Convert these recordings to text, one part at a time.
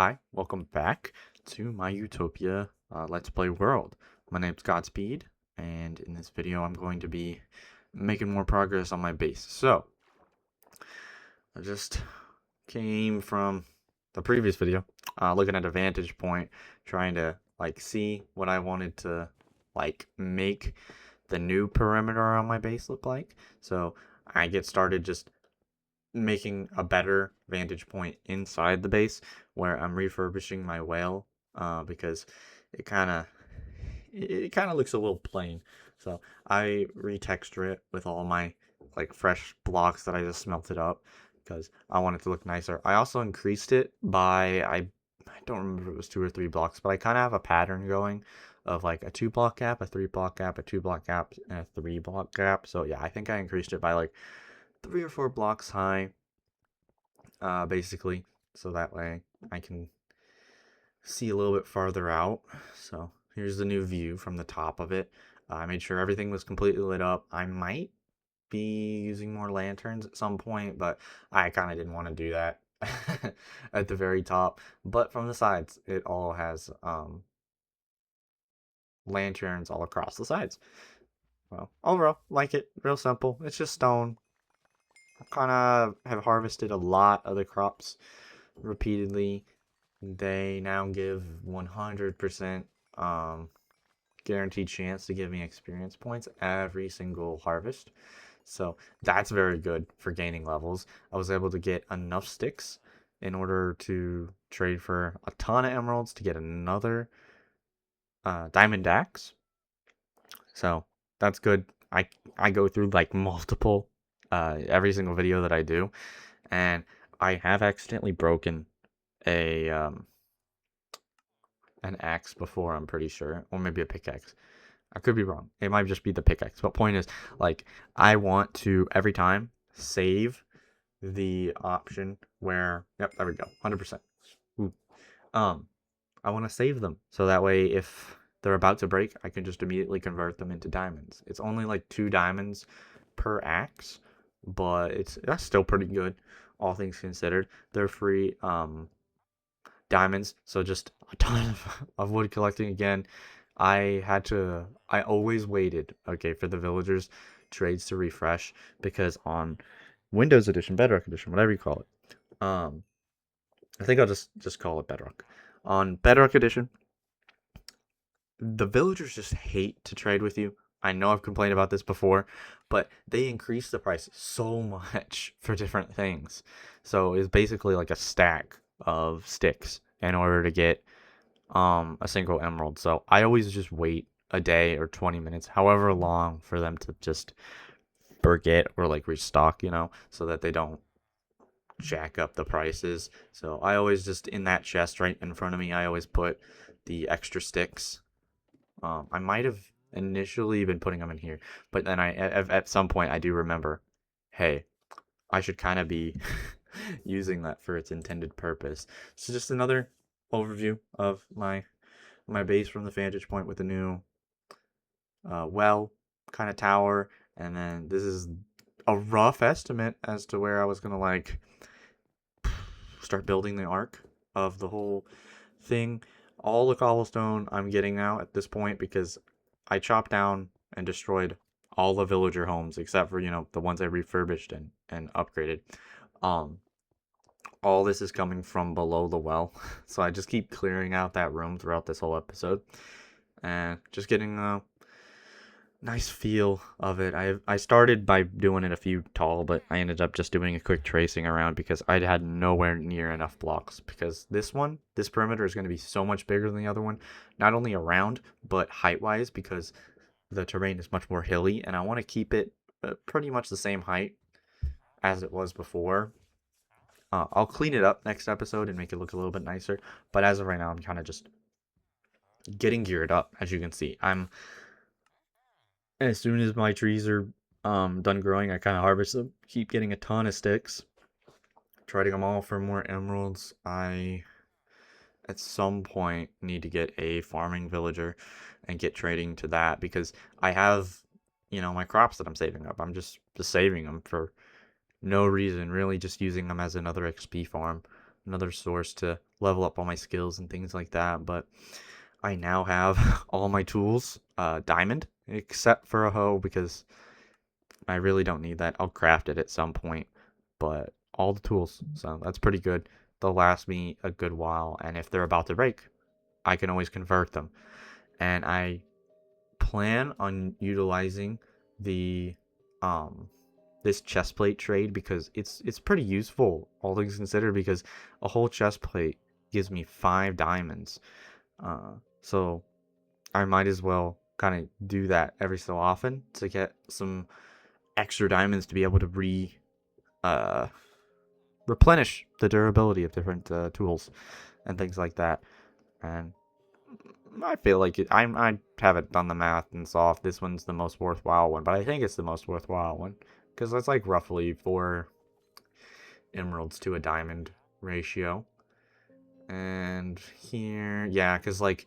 Hi, welcome back to my Utopia Let's Play world. My name's Godspeed, and in this video I'm going to be making more progress on my base. So, I just came from the previous video, looking at a vantage point, trying to see what I wanted to make the new perimeter on my base look like. So I get started just making a better vantage point inside the base where I'm refurbishing my whale because it kind of looks a little plain. So I retexture it with all my fresh blocks that I just smelted up because I want it to look nicer. I also increased it by I don't remember if it was 2 or 3 blocks, but I kind of have a pattern going of like a 2 block gap, a 3 block gap, a 2 block gap, and a 3 block gap. So yeah, I think I increased it by like 3 or 4 blocks high, basically, so that way I can see a little bit farther out. So here's the new view from the top of it. I made sure everything was completely lit up. I might be using more lanterns at some point, but I kind of didn't want to do that at the very top. But from the sides, it all has lanterns all across the sides. Well, overall, like it. Real simple. It's just stone. Kind of have harvested a lot of the crops repeatedly. They now give 100% guaranteed chance to give me experience points every single harvest. So that's very good for gaining levels. I was able to get enough sticks in order to trade for a ton of emeralds to get another diamond axe. So that's good. I go through like multiple every single video that I do, and I have accidentally broken a an axe before, I'm pretty sure, or maybe a pickaxe. I could be wrong. It might just be the pickaxe. But point is, I want to every time save the option where, yep, there we go, 100%. Ooh. I want to save them so that way if they're about to break, I can just immediately convert them into diamonds. It's only like 2 diamonds per axe, but that's still pretty good, all things considered. They're free diamonds, so just a ton of wood collecting again. I always waited, okay, for the villagers trades to refresh, because on Windows Edition, Bedrock Edition, whatever you call it, I think I'll just call it Bedrock. On Bedrock Edition, the villagers just hate to trade with you. I know I've complained about this before, but they increase the price so much for different things. So it's basically like a stack of sticks in order to get a single emerald. So I always just wait a day or 20 minutes, however long, for them to just forget or like restock, so that they don't jack up the prices. So I always just, in that chest right in front of me, I always put the extra sticks. I might have initially been putting them in here, but then at some point I do remember, hey, I should kind of be using that for its intended purpose. So just another overview of my base from the vantage point with the new well kind of tower, and then this is a rough estimate as to where I was gonna start building the arc of the whole thing. All the cobblestone I'm getting now at this point, because I chopped down and destroyed all the villager homes except for the ones I refurbished and upgraded. Um, all this is coming from below the well, so I just keep clearing out that room throughout this whole episode, and just getting a nice feel of it. I started by doing it a few tall, but I ended up just doing a quick tracing around because I had nowhere near enough blocks. Because this perimeter is going to be so much bigger than the other one, not only around but height wise, because the terrain is much more hilly, and I want to keep it pretty much the same height as it was before. I'll clean it up next episode and make it look a little bit nicer, but as of right now, I'm kind of just getting geared up. As you can see, as soon as my trees are done growing, I kind of harvest them. Keep getting a ton of sticks, trading them all for more emeralds. I at some point need to get a farming villager and get trading to that, because I have my crops that I'm saving up. I'm just saving them for no reason, really, just using them as another XP farm, another source to level up all my skills and things like that. But I now have all my tools diamond, except for a hoe, because I really don't need that. I'll craft it at some point, but all the tools, so that's pretty good. They'll last me a good while, and if they're about to break, I can always convert them. And I plan on utilizing the um this chest plate trade because it's pretty useful, all things considered, because a whole chest plate gives me 5 diamonds. So I might as well kind of do that every so often to get some extra diamonds to be able to uh replenish the durability of different tools and things like that. And I feel like I haven't done the math and saw if this one's the most worthwhile one, but I think it's the most worthwhile one because it's like roughly 4 emeralds to a diamond ratio. And here, yeah, because like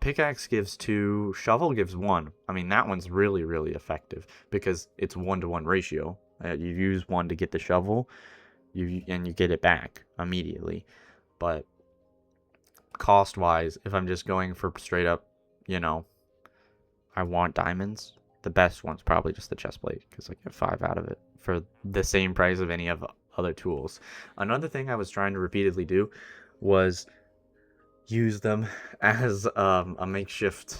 pickaxe gives 2, shovel gives 1. I mean, that one's really, really effective because it's 1-to-1 ratio. You use 1 to get the shovel, and you get it back immediately. But cost wise, if I'm just going for straight up, I want diamonds, the best one's probably just the chest plate because I get 5 out of it for the same price of any of other tools. Another thing I was trying to repeatedly do was use them as a makeshift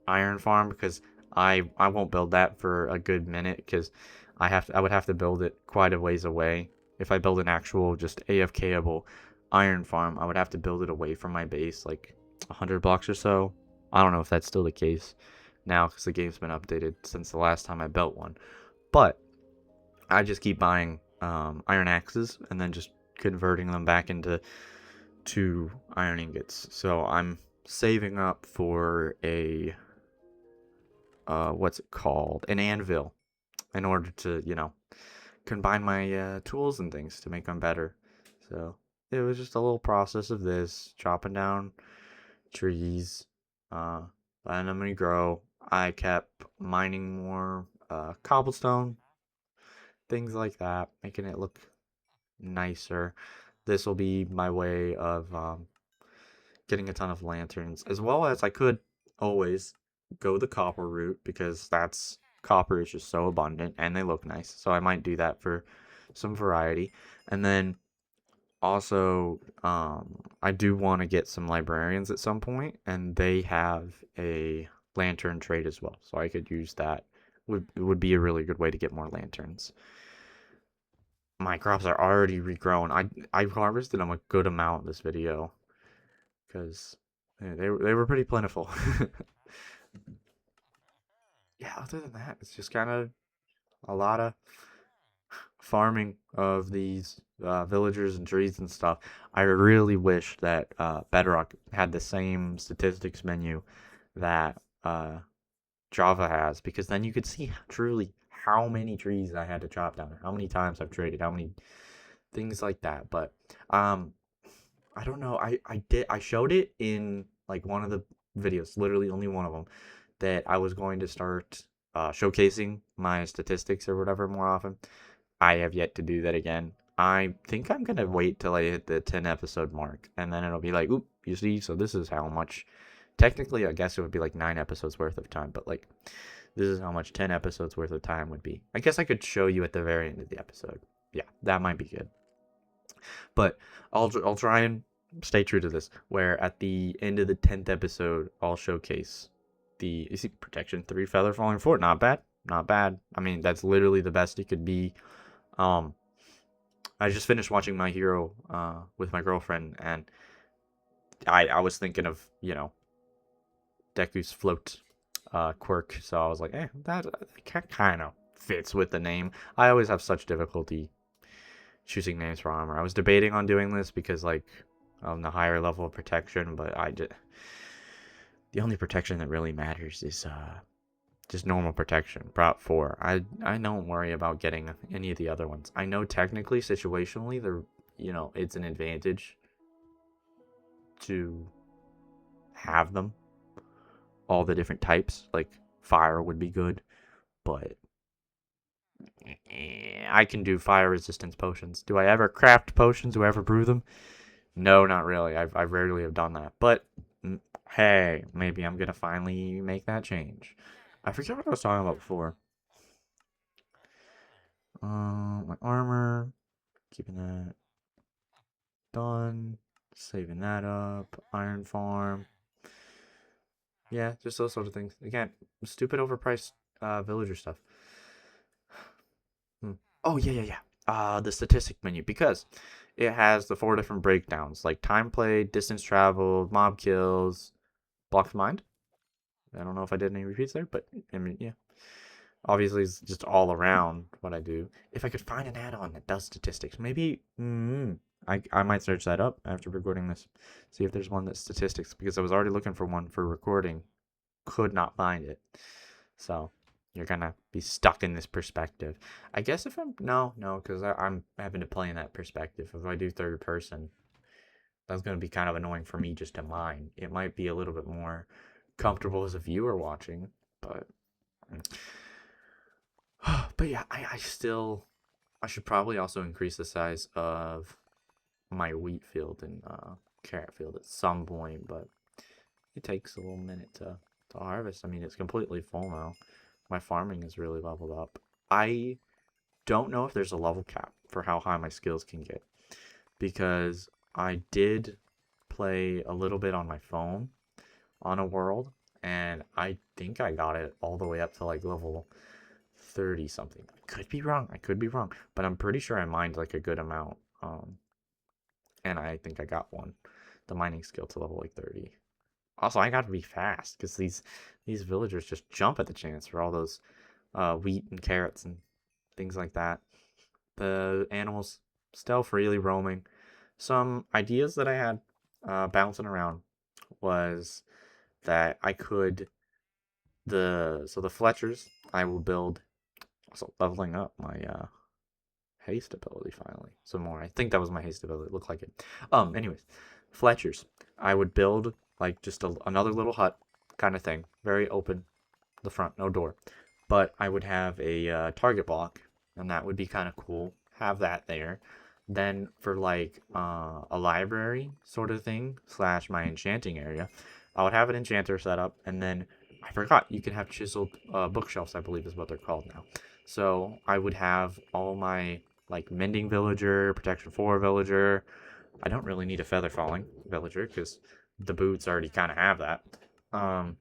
iron farm because I won't build that for a good minute because I would have to build it quite a ways away. If I build an actual just AFKable iron farm, I would have to build it away from my base, like 100 blocks or so. I don't know if that's still the case now because the game's been updated since the last time I built one. But I just keep buying iron axes and then just converting them back into 2 iron ingots. So I'm saving up for a what's it called? An anvil, in order to, combine my tools and things to make them better. So it was just a little process of this, chopping down trees, letting them grow. I kept mining more cobblestone, things like that, making it look nicer. This will be my way of getting a ton of lanterns, as well as I could always go the copper route because copper is just so abundant and they look nice. So I might do that for some variety. And then also, I do want to get some librarians at some point, and they have a lantern trade as well. So I could use that. Would be a really good way to get more lanterns. My crops are already regrown. I harvested them a good amount this video because they were pretty plentiful. Yeah, other than that, it's just kind of a lot of farming of these villagers and trees and stuff. I really wish that Bedrock had the same statistics menu that Java has, because then you could see truly how many trees I had to chop down, how many times I've traded, how many things like that. But I don't know. I showed it in like one of the videos, literally only one of them, that I was going to start showcasing my statistics or whatever more often. I have yet to do that again. I think I'm gonna wait till I hit the 10 episode mark, and then it'll be like, oop, you see, so this is how much. Technically, I guess it would be like 9 episodes worth of time, but like, this is how much 10 episodes worth of time would be. I guess I could show you at the very end of the episode. Yeah, that might be good. But I'll try and stay true to this, where at the end of the 10th episode, I'll showcase you see, protection 3 feather falling 4. Not bad. Not bad. I mean, that's literally the best it could be. I just finished watching My Hero with my girlfriend, and I was thinking of, Deku's float quirk, so I was like, that kind of fits with the name. I always have such difficulty choosing names for armor. I was debating on doing this because, like, on the higher level of protection, but the only protection that really matters is just normal protection, Prop 4. I don't worry about getting any of the other ones. I know technically, situationally, it's an advantage to have them. All the different types, like fire would be good, but I can do fire resistance potions. Do I ever craft potions? Do I ever brew them? No, not really. I rarely have done that. But hey, maybe I'm gonna finally make that change. I forget what I was talking about before. My armor, keeping that done, saving that up. Iron farm. Yeah, just those sort of things. Again, stupid overpriced villager stuff. Hmm. Oh yeah. The statistic menu because it has the 4 different breakdowns like time played, distance traveled, mob kills, block of mind. I don't know if I did any repeats there, but I mean, yeah. Obviously, it's just all around what I do. If I could find an add-on that does statistics, maybe I might search that up after recording this. See if there's one that's statistics because I was already looking for one for recording, could not find it. So you're gonna be stuck in this perspective. I guess if I'm no, because I'm having to play in that perspective. If I do third person, that's gonna be kind of annoying for me just to mine. It might be a little bit more comfortable as a viewer watching, but but yeah, I should probably also increase the size of my wheat field and carrot field at some point, but it takes a little minute to harvest. I mean, it's completely full now. My farming is really leveled up. I don't know if there's a level cap for how high my skills can get because I did play a little bit on my phone on a world and I think I got it all the way up to like level 30 something. I could be wrong, but I'm pretty sure I mined like a good amount. And I think I got the mining skill to level like 30. Also, I got to be fast because these villagers just jump at the chance for all those wheat and carrots and things like that. The animals still freely roaming. Some ideas that I had bouncing around was that I could the Fletchers I will build. Also leveling up my haste ability finally some more. I think that was my haste ability. It looked like it. Anyways, Fletchers I would build like just another little hut kind of thing, very open, the front, no door. But I would have a target block, and that would be kind of cool. Have that there. Then for like a library sort of thing slash my enchanting area, I would have an enchanter set up, and then I forgot you can have chiseled bookshelves. I believe is what they're called now. So I would have all my like mending villager, protection 4 villager. I don't really need a feather falling villager because the boots already kind of have that. Um,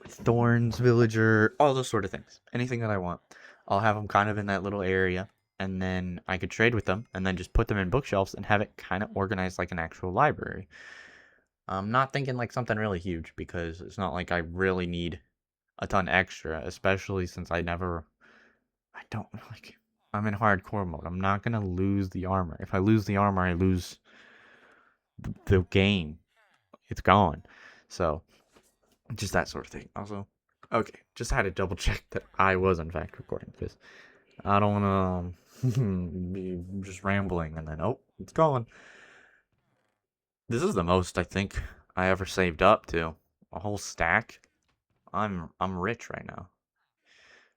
Thorns, Villager, all those sort of things. Anything that I want. I'll have them kind of in that little area, and then I could trade with them, and then just put them in bookshelves and have it kind of organized like an actual library. I'm not thinking like something really huge because it's not like I really need a ton extra, especially since I don't like, I'm in hardcore mode. I'm not gonna lose the armor. If I lose the armor, I lose the game. It's gone. So just that sort of thing. Also, okay, just had to double check that I was in fact recording because I don't want to be just rambling and then it's gone. This is the most I think I ever saved up to a whole stack. I'm rich right now.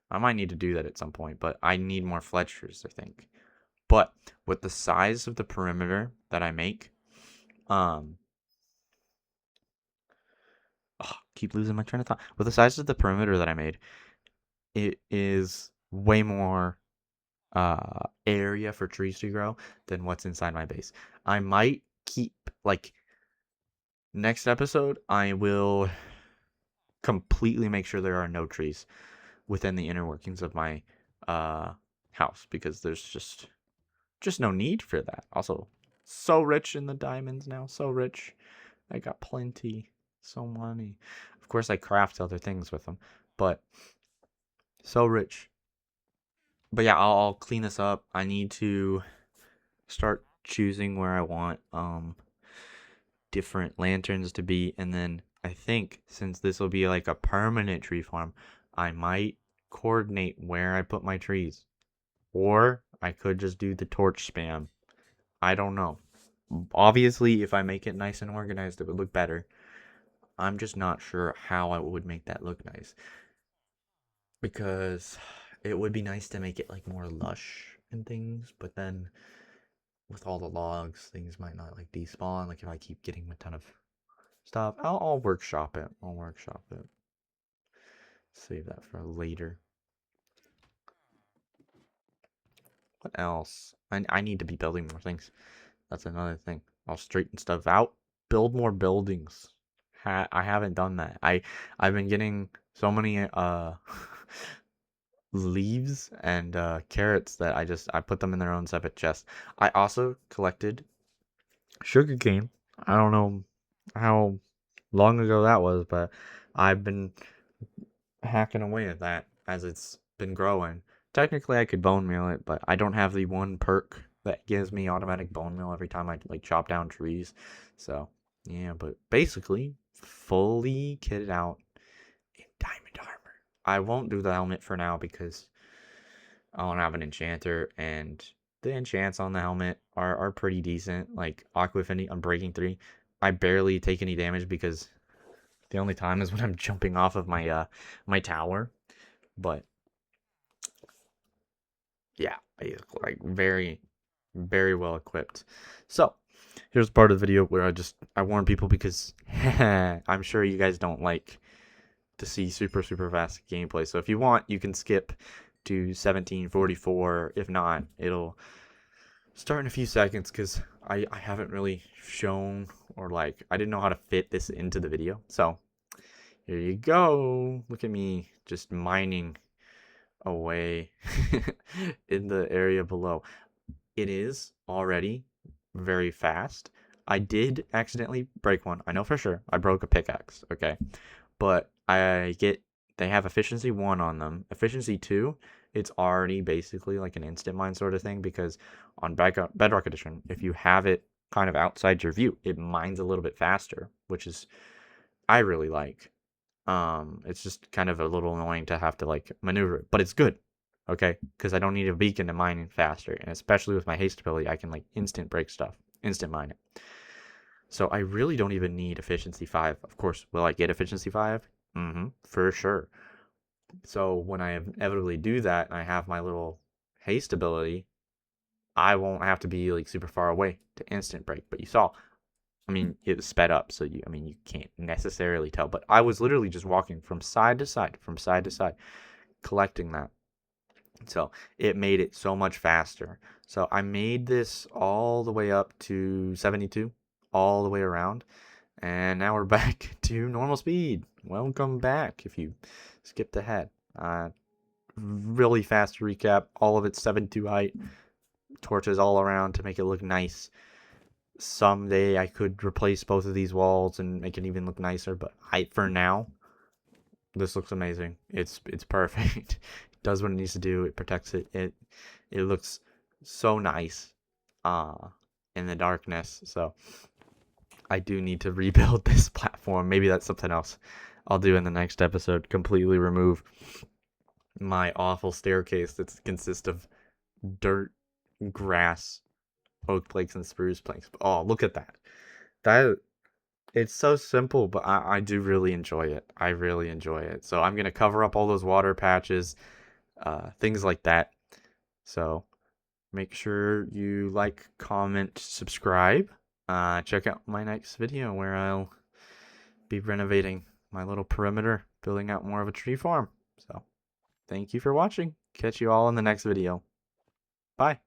I might need to do that at some point, but I need more Fletchers, I think. But with the size of the perimeter that I make, um, keep losing my train of thought. With the size of the perimeter that I made, it is way more area for trees to grow than what's inside my base. I might keep like next episode I will completely make sure there are no trees within the inner workings of my uh house because there's just no need for that. Also, so rich in the diamonds now, so rich. I got plenty, so money. Of course I craft other things with them, but so rich. But yeah, I'll clean this up. I need to start choosing where I want different lanterns to be, and then I think since this will be like a permanent tree farm, I might coordinate where I put my trees. Or I could just do the torch spam. I don't know. Obviously, if I make it nice and organized, it would look better. I'm just not sure how I would make that look nice. Because it would be nice to make it like more lush and things, but then with all the logs, things might not like despawn. Like if I keep getting a ton of stuff, I'll workshop it. I'll workshop it. Save that for later. What else? I need to be building more things. That's another thing. I'll straighten stuff out. Build more buildings. I haven't done that. I've been getting so many leaves and carrots that I put them in their own separate chests. I also collected sugar cane. I don't know how long ago that was, but I've been hacking away at that as it's been growing. Technically, I could bone meal it, but I don't have the one perk that gives me automatic bone meal every time I like chop down trees. So yeah, but basically, fully kitted out in diamond armor. I won't do the helmet for now because I don't have an enchanter, and the enchants on the helmet are pretty decent. Like Aqua Affinity, I'm breaking 3. I barely take any damage because the only time is when I'm jumping off of my my tower. But yeah, basically, like very well equipped. So here's part of the video where I warn people because I'm sure you guys don't like to see super fast gameplay. So if you want, you can skip to 1744. If not, it'll start in a few seconds because I haven't really shown, or like I didn't know how to fit this into the video. So here you go. Look at me just mining away in the area below. It is already very fast. I did accidentally break one. I know for sure. I broke a pickaxe, okay? But they have efficiency 1 on them. Efficiency 2, it's already basically like an instant mine sort of thing because on Bedrock Edition, if you have it kind of outside your view, it mines a little bit faster, which is I really like. It's just kind of a little annoying to have to like maneuver it, but it's good. Okay, because I don't need a beacon to mine faster, and especially with my haste ability, I can like instant break stuff, instant mine it. So I really don't even need efficiency 5. Of course, will I get efficiency 5? For sure. So when I inevitably do that and I have my little haste ability, I won't have to be like super far away to instant break. But you saw, I mean, it was sped up, so you can't necessarily tell. But I was literally just walking from side to side, collecting that. So it made it so much faster. So I made this all the way up to 72, all the way around. And now we're back to normal speed. Welcome back if you skipped ahead. Really fast recap. All of it 72 height. Torches all around to make it look nice. Someday I could replace both of these walls and make it even look nicer. But for now, this looks amazing. It's perfect. It does what it needs to do. It protects it. It looks so nice in the darkness. So I do need to rebuild this platform. Maybe that's something else I'll do in the next episode. Completely remove my awful staircase that consists of dirt, grass, oak planks, and spruce planks. Oh, look at that. That it's so simple, but I do really enjoy it. I really enjoy it. So I'm gonna cover up all those water patches, things like that. So make sure you like, comment, subscribe. Check out my next video where I'll be renovating my little perimeter, building out more of a tree farm. So thank you for watching. Catch you all in the next video. Bye.